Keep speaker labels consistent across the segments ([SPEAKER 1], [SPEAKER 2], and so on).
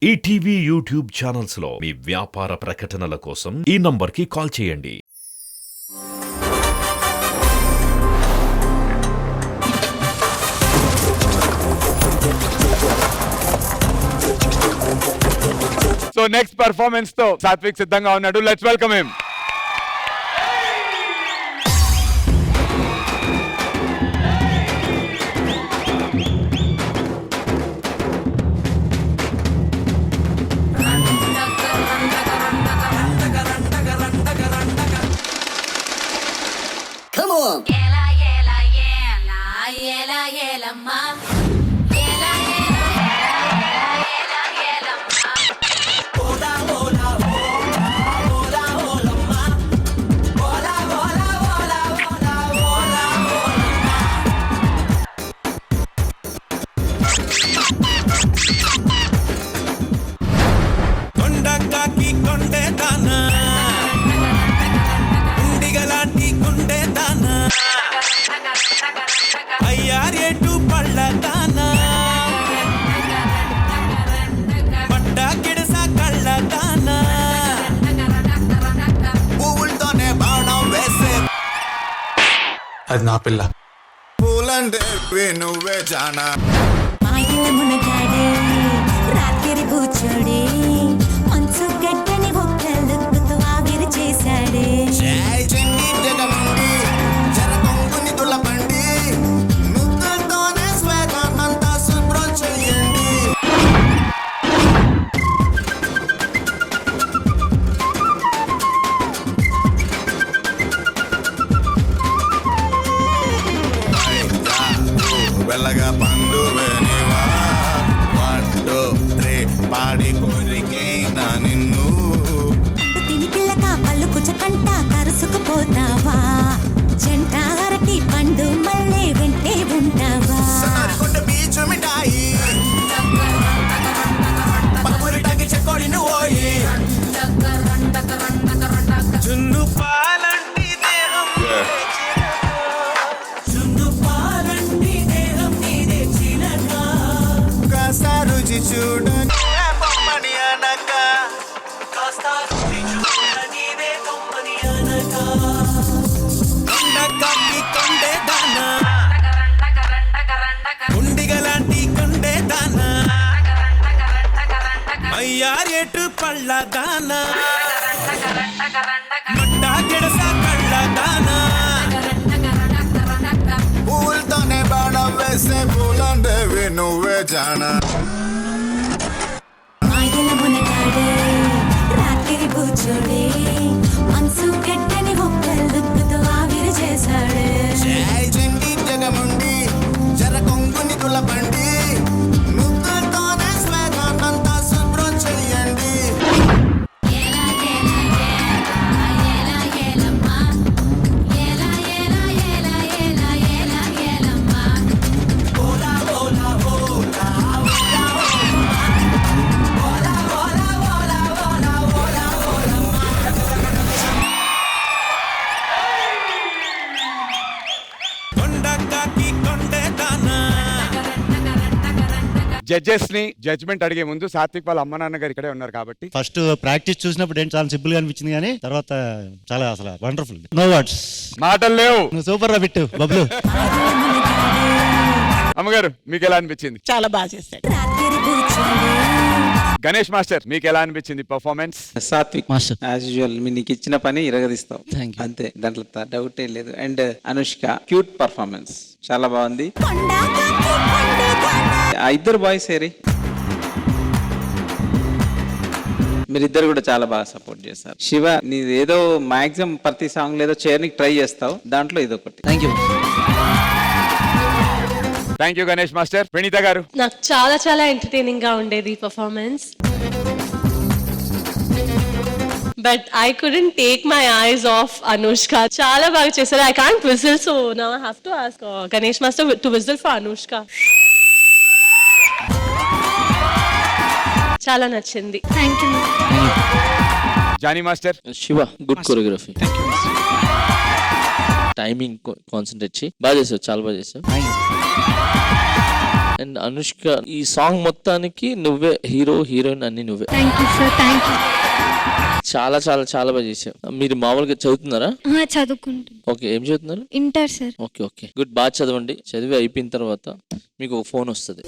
[SPEAKER 1] ETV YouTube channels లో మీ వ్యాపార ప్రకటనల కోసం ఈ నంబర్కి కాల్ చేయండి.
[SPEAKER 2] సో నెక్స్ట్ పర్ఫార్మెన్స్ తో సాత్విక్ సిద్ధంగా ఉన్నాడు. Let's welcome him.
[SPEAKER 3] Come on.
[SPEAKER 4] Yela yela yela yela yela ma. Yela yela yela yela ma.
[SPEAKER 3] Hola, hola, hola, hola, hola, ma. Hola, hola, hola, hola, hola, hola, ma.
[SPEAKER 5] కొండకాకి కొండే దానా ఉండిగలాంటి గుండె దానా అయ్యారేటు పళ్ళ దానా పట్ట గిడస కళ్ళ దానా పువ్వులతోనే బాణం వేసే
[SPEAKER 6] అది నా పిల్ల.
[SPEAKER 5] పూలంటే నువ్వే జానా
[SPEAKER 7] మాయల మునగాడే రాత్రి కూర్చోడే మనసు గట్టని ఒక్కళ్ళుతో ఆవిరి చేశాడే
[SPEAKER 5] జై చెండి జగమండి జర కొంగుని తులపండి ముద్దతోనే స్వేగాన్నంతా శుభ్రం చెయ్యండి వెళ్ళగా పండు వేనివా 1 2 3 పాడి కోరికైనా నిన్ను
[SPEAKER 7] తిని పిల్లక పళ్ళు కుచకంట కరుసుకుపోతావా జంట అరటి పండు మళ్ళీ వెంటే ఉంటావా
[SPEAKER 5] కొండ బీచు మిఠాయి పప్పురిటాకి చెక్కోడి నువ్వోయి జున్ను పాలంటి దేహం
[SPEAKER 3] జున్ను పాలంటి దేహం నీదే చిలక.
[SPEAKER 5] కాస్త రుచి చూడని బొమ్మని అనక
[SPEAKER 3] కాస్త రుచి చూడ నీదే కమ్మని అనక.
[SPEAKER 5] కొండకాకి కొండే దానా ఉండిగలాంటి కొండే దానా అయ్యారేటు పళ్ళ దానా మట్ట గిడస కళ్ళ దానా పూలతోనే బాణం వేసే పూలండేవి నువ్వే జానా
[SPEAKER 7] మాయల మునగాడే రాత్రి కూర్చోడే మనసు గట్టని ఒక్కళ్ళుతో ఆవిరి చేశాడే
[SPEAKER 5] జై చెండి జగముండి జర కొంగుని తులపండి ముద్దతోనే స్వేగాన్నంతా శుభ్రం చెయ్యండి
[SPEAKER 4] Yela yela yela yela ma. Yela yela yela yela yela yela ma.
[SPEAKER 3] Hola, hola, hola, hola, hola, ma. Hola, hola, hola, hola, hola, hola, ma.
[SPEAKER 5] కొండకాకి కొండే దానా
[SPEAKER 2] జడ్జెస్ ని జడ్జ్మెంట్ అడిగే ముందు సాత్విక్ వాళ్ళ అమ్మ నాన్న గారు ఇక్కడే ఉన్నారు కాబట్టి
[SPEAKER 8] ఫస్ట్ ప్రాక్టీస్ చూసినప్పుడు ఏంటి చాలా సింపుల్ గా అనిపించింది కానీ తర్వాత చాలా అసలు వండర్ఫుల్. No words.
[SPEAKER 2] మాటలు లేవు.
[SPEAKER 8] నువ్వు సూపర్ రా బిట్టు బబ్లు.
[SPEAKER 2] అమ్మగారు మీకు ఎలా అనిపించింది?
[SPEAKER 9] చాలా బాగా చేశాడు.
[SPEAKER 7] రాత్రి కూర్చోడే
[SPEAKER 2] గణేష్ మాస్టర్ మీకు ఎలా అనిపించింది performance?
[SPEAKER 6] Satvik
[SPEAKER 8] master.
[SPEAKER 6] As usual నీకు ఇచ్చిన పని ఇరగదీస్తావు.
[SPEAKER 8] Thank you.
[SPEAKER 6] అంతే, దాంట్లో డౌటే లేదు. అండ్ అనుష్క క్యూట్ పర్ఫార్మెన్స్ చాలా బాగుంది.
[SPEAKER 7] కొండకాకి కొండేదానా
[SPEAKER 6] ఆ ఇద్దరు బాయ్స్ ఏరి మీరిద్దరు కూడా చాలా బాగా సపోర్ట్ చేస్తారు. శివ నీది ఏదో మాక్సిమం ప్రతి సాంగ్ లేదో చేయడానికి ట్రై చేస్తావు, దాంట్లో ఇదొకటి.
[SPEAKER 8] Thank you.
[SPEAKER 2] Thank you Ganesh master. Praneetha గారు
[SPEAKER 10] నాకు చాలా చాలా ఎంటర్టైనింగ్ గా ఉండేది performance, but I couldn't take my eyes off Anushka. చాలా బాగా చేశారు. I can't whistle, so now I have to ask Ganesh master to whistle for Anushka. చాలా నచ్చింది. Thank you.
[SPEAKER 2] Jani master
[SPEAKER 11] Shiva good choreography, timing concentrate చేసి బాగా చేసావు, చాలా బాగా చేసావు.
[SPEAKER 9] అండ్ అనుష్క, ఈ సాంగ్ మొత్తానికి నువ్వే హీరో, హీరోయిన్ అన్ని నువ్వే.
[SPEAKER 7] Thank you sir, thank you.
[SPEAKER 9] చాలా చాలా చాలా బాగా చేసావు. మీరు మామూలుగా చదువుతున్నారా?
[SPEAKER 7] చదువుకుంటాను.
[SPEAKER 9] ఓకే, ఏం చదువుతున్నారు?
[SPEAKER 7] Inter sir.
[SPEAKER 9] Okay okay, good. బాగా చదవండి. చదివి అయిపోయిన తర్వాత మీకు ఒక ఫోన్ వస్తుంది.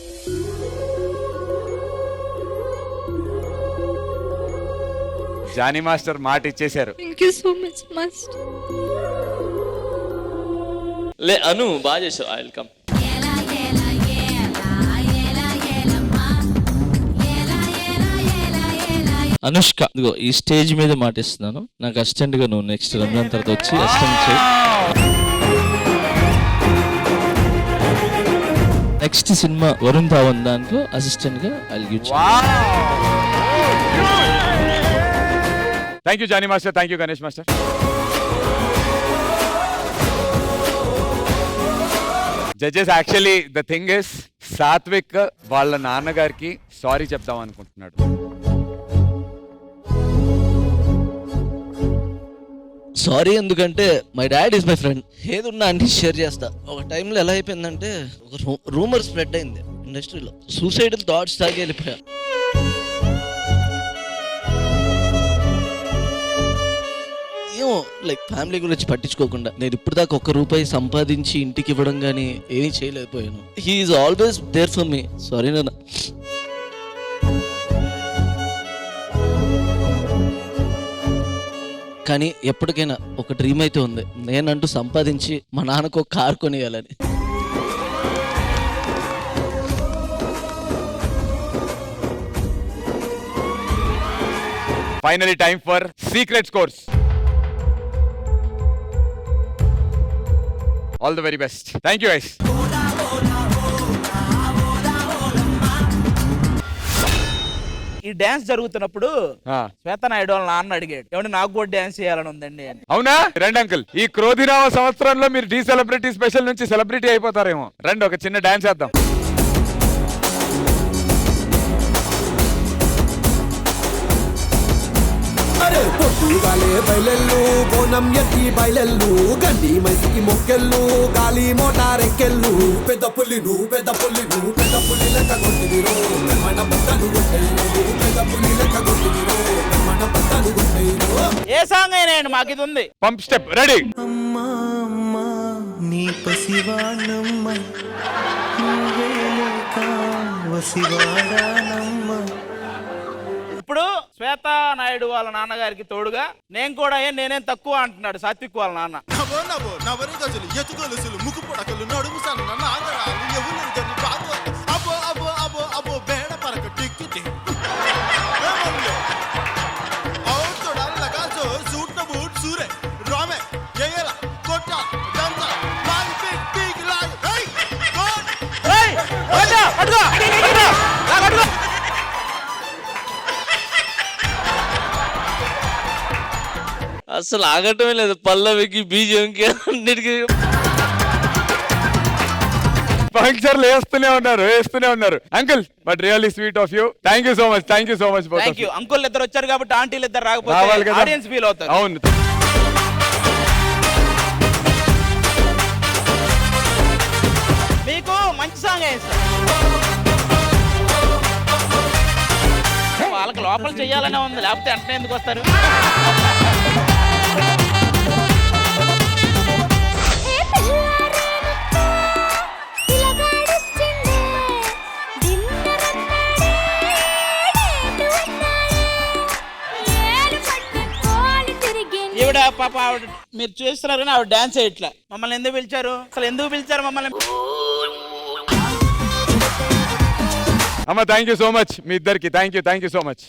[SPEAKER 2] జానీ మాస్టర్ మాట ఇచ్చేశారు.
[SPEAKER 7] Thank you so much master.
[SPEAKER 9] లే అను, బాగా చేసావు. I will come. అనుష్క, ఇదిగో ఈ స్టేజ్ మీద మాటిస్తున్నాను, నాకు అసిస్టెంట్ గా నువ్వు నెక్స్ట్ రంజాన్ తర్వాత వచ్చి అసిస్టెంట్ చేయి. నెక్స్ట్ సినిమా వరుణ్ ధావన్ దాంట్లో అసిస్టెంట్ గా I give.
[SPEAKER 2] Thank you Jani master, thank you Ganesh master. Judges, actually the thing is, Satvik వాళ్ళ నాన్నగారికి సారీ చెప్దాం అనుకుంటున్నాడు.
[SPEAKER 9] సారీ ఎందుకంటే my dad is my friend. ఏదున్నా అన్ని షేర్ చేస్తా. ఒక టైంలో ఎలా అయిపోయిందంటే ఒక రూమర్ స్ప్రెడ్ అయింది ఇండస్ట్రీలో, సూసైడల్ థాట్స్ దాకా వెళ్ళిపోయా. ఏమో లైక్ ఫ్యామిలీ గురించి పట్టించుకోకుండా నేను ఇప్పుడు దాకా ₹1 సంపాదించి ఇంటికి ఇవ్వడం కానీ ఏమీ చేయలేకపోయాను. He is always there for me. Sorry నాన్న. కానీ ఎప్పటికైనా ఒక డ్రీమ్ అయితే ఉంది, నేనంటూ సంపాదించి మా నాన్నకు ఒక కార్ కొనియాలని.
[SPEAKER 2] Finally time for secret scores. All the very best. Thank you guys.
[SPEAKER 11] ఈ డాన్స్ జరుగుతున్నప్పుడు శ్వేతనాయుడు వాళ్ళ నాన్న అడిగాడు, ఏమంటే నాకు కూడా డాన్స్ చేయాలని ఉందండి అని.
[SPEAKER 2] అవునా? రండి అంకుల్, ఈ క్రోధినామ సంవత్సరంలో మీరు డి సెలబ్రిటీ స్పెషల్ నుంచి సెలబ్రిటీ అయిపోతారేమో. రండి, ఒక చిన్న డాన్స్ చేద్దాం.
[SPEAKER 5] పొట్టుగాలే బయలెల్లు బోనం ఎత్తి బయలెల్లు గండి మైసికి మొక్కెళ్ళు గాలి మోటారెక్కెళ్ళు పెద్ద పుల్లి నువ్వు పెద్ద పుల్లి నువ్వు పెద్ద పుల్లి లెక్క కొట్టిదిరో మన బద్దలు కొట్టేరు పెద్ద పుల్లి లెక్క కొట్టిదిరో మన బద్దలు కొట్టేరు.
[SPEAKER 11] ఏ సాంగ్ అయినా మాకు ఇది ఉంది.
[SPEAKER 2] Pump step ready.
[SPEAKER 5] అమ్మా అమ్మా నీ పసివాణమ్మ నువ్వే లేక వసివాడానమ్మ.
[SPEAKER 11] ఇప్పుడు శ్వేతా నాయుడు వాళ్ళ నాన్నగారికి తోడుగా నేను కూడా నేనేం తక్కువ అంటున్నాడు సాత్విక్ వాళ్ళ నాన్న.
[SPEAKER 5] నవరి గజలు ఎతుగొలుసులు ముక్కు పొడకలు నడుము సన్న నాగరాలు ఎవరు బాబు అబో అబో అబో అబో బేడ పరక టిక్కి సూట్ బూట్ సూరే రామే ఎయల కొట్ట దంత లాగి పిక్ పిక్ లాగి ఏయ్ గోడ్
[SPEAKER 11] ఏయ్ అడ్డా అడ్డా అడ్డా అడ్డా.
[SPEAKER 9] అసలు ఆగటమే లేదు, పల్లవికి బీజంకి అన్నిటికీ
[SPEAKER 2] పంక్చర్లు వేస్తూనే ఉన్నారు uncle. But really sweet of you. Thank you so much. Thank you so much.
[SPEAKER 11] Thank you. Uncle ఇద్దరు వచ్చారు కాబట్టి ఆంటీలు ఇద్దరు
[SPEAKER 2] రావాలి
[SPEAKER 11] రాకపోతే
[SPEAKER 2] కదా,
[SPEAKER 11] ఆడియన్స్ ఫీల్ అవుతారు.
[SPEAKER 2] అవును.
[SPEAKER 11] మీకు మంచి సాంగ్ వేస్తారు. వాళ్ళకి లోపల చెయ్యాలనే ఉంది, లేకపోతే వెంటనే ఎందుకు వస్తారు? ఈవిడ పాప ఆవిడ మీరు చూస్తున్నారు కానీ ఆవిడ డాన్స్ చేయట్లా. మమ్మల్ని ఎందుకు పిలిచారు? అసలు ఎందుకు పిలిచారు మమ్మల్ని?
[SPEAKER 2] అమ్మ థ్యాంక్ యూ సో మచ్. మీ ఇద్దరికి థ్యాంక్ యూ సో మచ్.